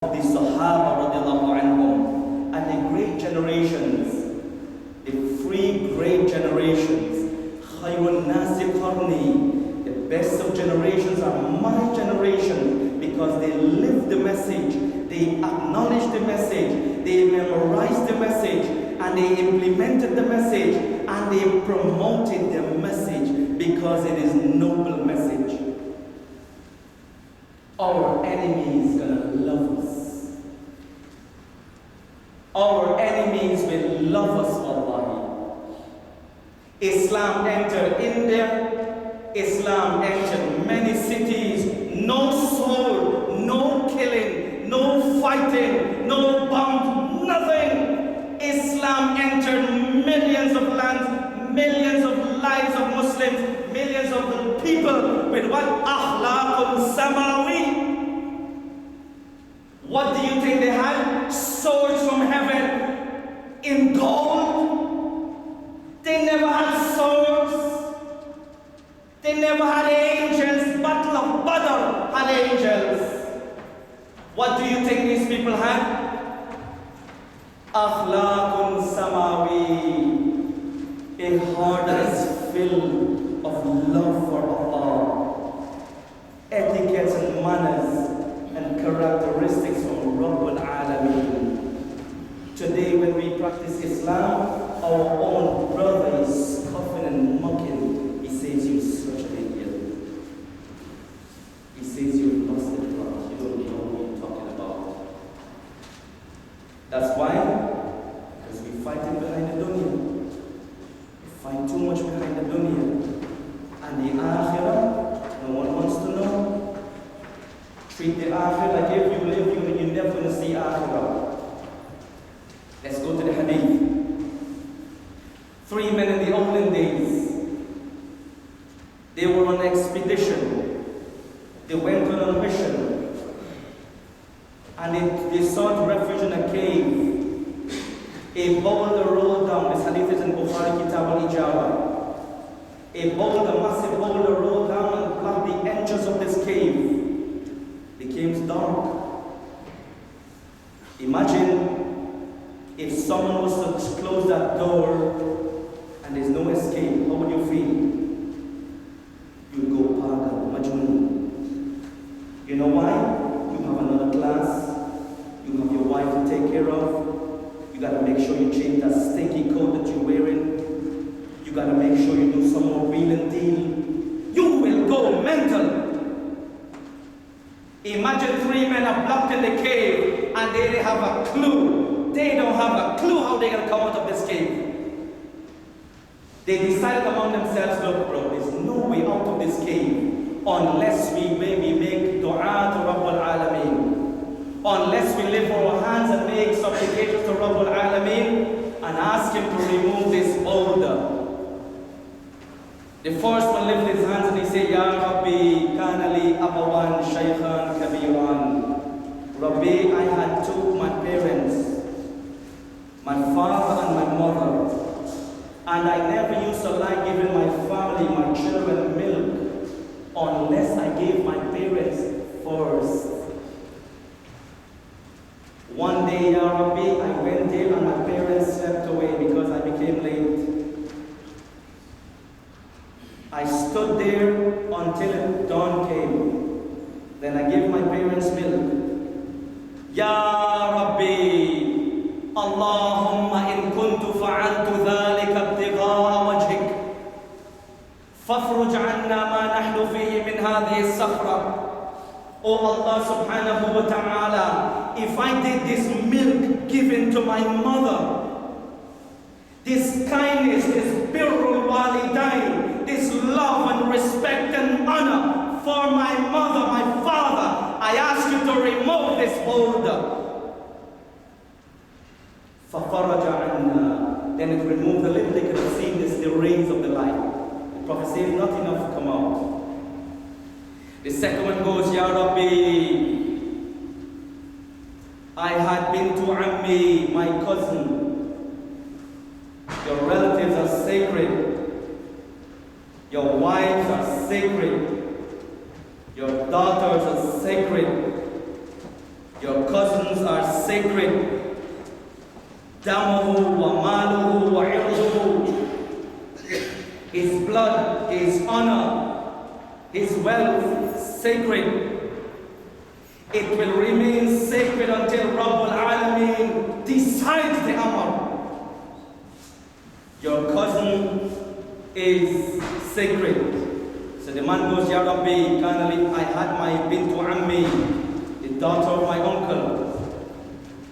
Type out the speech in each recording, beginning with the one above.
the Sahaba radiallahu anhum and the great generations, the three great generations. Khayrun nasi qarni, the best of generations are my generation, because they lived the message, they acknowledged the message, they memorized the message, and they implemented the message, and they promoted the message, because it is noble message. Our enemy is gonna love us. Our enemies will love us, wallahi. Islam entered India, Islam entered many cities. No sword, no killing, no fighting, no bombs, nothing. Islam entered millions of lands, millions of lives of Muslims, millions of the people with what? Akhlaqun samawi. What do you think they had? Swords from heaven in gold? They never had swords. They never had angels. Battle of Badr had angels. What do you think these people had? Akhlaqun samawi. A heart that is filled of love for Allah. Etiquettes and manners and characteristics from Rabbul Alameen. Today when we practice Islam, our own brother is scoffing and mocking. He says, "You're such an idiot." He says, "You've lost the plot. You don't know what you're talking about." That's why? Because we're fighting behind the dunya. We fight too much behind the dunya. And the akhirah, no one wants to know. Treat the akhirah like if you live, you're never going to see akhirah. Let's go to the hadith. 3 men in the olden days, they were on an expedition. They went on a mission. And they sought refuge in a cave. A boulder rolled down. This hadith is in Bukhari Kitab al-Ijaba. A boulder, massive boulder rolled down and blocked the entrance of this cave. It became dark. Imagine if someone was to close that door and there's no escape, how would you feel? You'd go paga, majnun. You know why? You have another class, you have your wife to take care of, you gotta make sure you change that stinky coat that you're wearing, you gotta make sure you do some more wheel and deal. You will go mental. Imagine 3 men are blocked in the cave and they have a clue. They don't have a clue how they're going to come out of this cave. They decided among themselves, look bro, there's no way out of this cave unless we maybe make dua to Rabbul Alameen. Unless we lift our hands and make supplications to Rabbul Alameen and ask him to remove this boulder. The first one lifted his hands and he said, Ya Rabbi, kana li abawan shaykhan kabiran. Rabbi, I had my parents, my father and my mother, and I never used to like giving my family, my children milk, unless I gave my parents first. One day, Ya Rabbi, I went there and my parents slept away because I became late. I stood there until dawn came. Then I gave my parents milk. Ya Rabbi, Allahumma in kuntu fa'altu dhalika ibtigha'a wajhik fafruj 'anna ma nahnu fihi min hadhihi as-sakhra. Oh Allah subhanahu wa ta'ala, if I did this milk given to my mother, this kindness, this birrul walidain, this love and respect and honor for my mother, my father, I ask you to remove this boulder. فَفَرَجَ عَنَّا. Then it removed a little, they could have seen this, the rays of the light. The Prophet says, not enough to come out. The second one goes, Ya Rabbi, I had been to Ammi, my cousin. Your relatives are sacred. Your wives are sacred. Your daughters are sacred. Your cousins cousins are sacred. Damuhu wa maluhu wa irduhu. His blood, his honor, his wealth, sacred. It will remain sacred until Rabbul Alameen decides the amr. Your cousin is sacred. So the man goes, Ya Rabbi, kindly, I had my bintu ammi, the daughter of my uncle,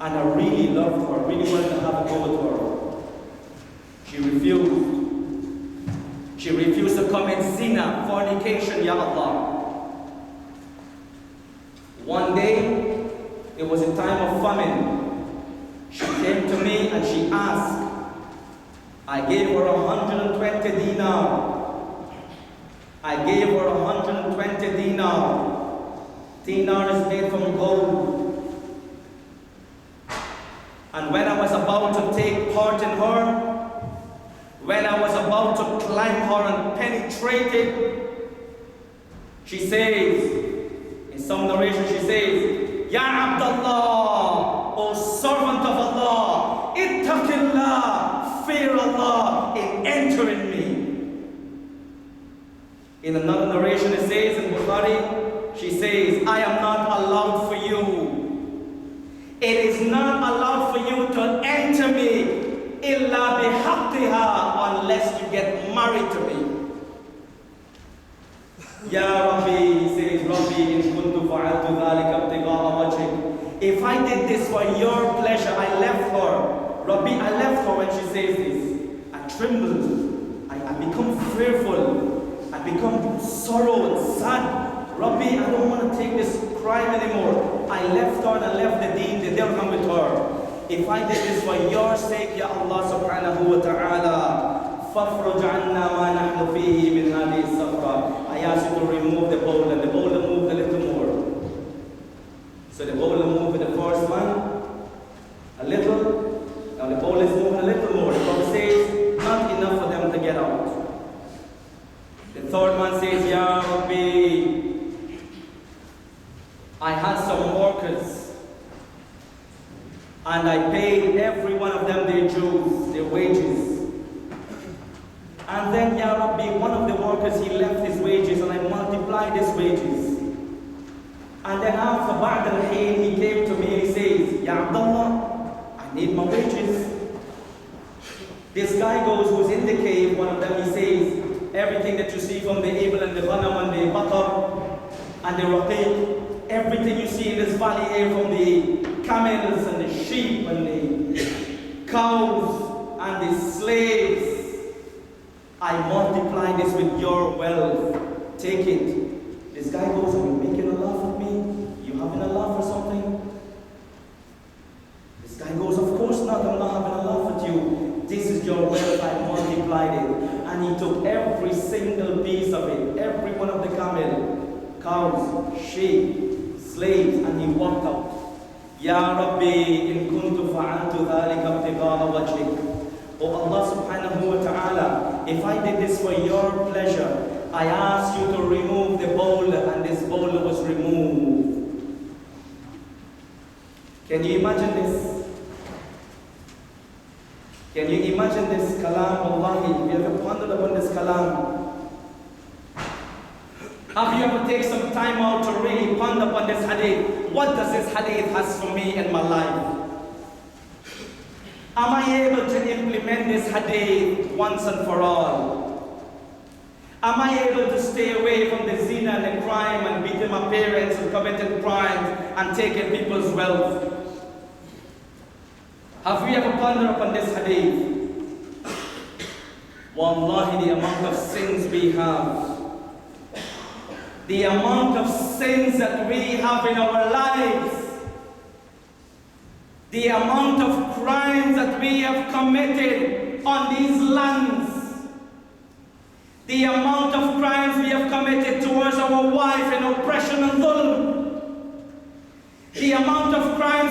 and I really loved her, really wanted to have a go with her. She refused. She refused to commit zina, fornication, Ya Allah. One day, it was a time of famine. She came to me and she asked. I gave her 120 dinar. I gave her 120 dinar. Dinar is made from gold. And when I was about to take part in her, when I was about to climb her and penetrate it, she says, in some narration she says, Ya Abdullah, O servant of Allah, ittaqillah, fear Allah in entering me. In another narration it says in Bukhari, she says, I am not allowed for you. It is not allowed for you to enter me illa bihaqqiha, unless you get married to me. Ya Rabbi, he says, Rabbi, in kuntu fa'altu dhalika ibtigha'a wajhik. If I did this for your pleasure, I left her. Rabbi, I left her when she says this. I trembled. I become fearful. I become sorrow and sad. Rabbi, I don't want to take this crime anymore. I left her and I left the deen, the dirham with her. If I did this for your sake, Ya Allah subhanahu wa ta'ala, فَافْرُجْ عَنَّا مَا نَحْنُ فِيهِ مِنْ هَذِهِ السَّفْرَةِ. I ask you to remove the bowl, and the bowl moved a little more. So the bowl moved with the first man, a little. Now the bowl is moving a little more. The bowl says, not enough for them to get out. The third man says, Ya Rabbi, I had some workers, and I paid every one of them their dues, their wages. And then, Ya Rabbi, one of the workers, he left his wages, and I multiplied his wages. And then after Ba'd al-Hayn, he came to me and he says, Ya Abdullah, I need my wages. This guy goes, who's in the cave, one of them, he says, everything that you see from the Abel and the Ghanam and the Baqar and the Raqiq, everything you see in this valley here from the camels and the sheep and the cows and the slaves, I multiply this with your wealth. Take it. This guy goes, are you making a laugh at me? You having a laugh or something? This guy goes, of course not, I'm not having a laugh at you. This is your wealth, I multiplied it. And he took every single piece of it, every one of the camel, cows, sheep, slaves, and he walked out. Ya Rabbi, in kuntu fa'altu dhalika ibtigha'a wajhik. Oh Allah subhanahu wa ta'ala, if I did this for your pleasure, I asked you to remove the bowl, and this bowl was removed. Can you imagine this? Can you imagine this kalam? Wallahi, have you ever pondered upon this kalam? Have you ever taken some time out to really ponder upon this hadith? What does this hadith has for me in my life? Am I able to implement this hadith once and for all? Am I able to stay away from the zina and the crime and beating my parents and committing crimes and taking people's wealth? Have we ever pondered upon this hadith? Wallahi, the amount of sins we have, the amount of sins that we have in our lives, the amount of crimes that we have committed on these lands, the amount of crimes we have committed towards our wife in oppression and dhulm, the amount of crimes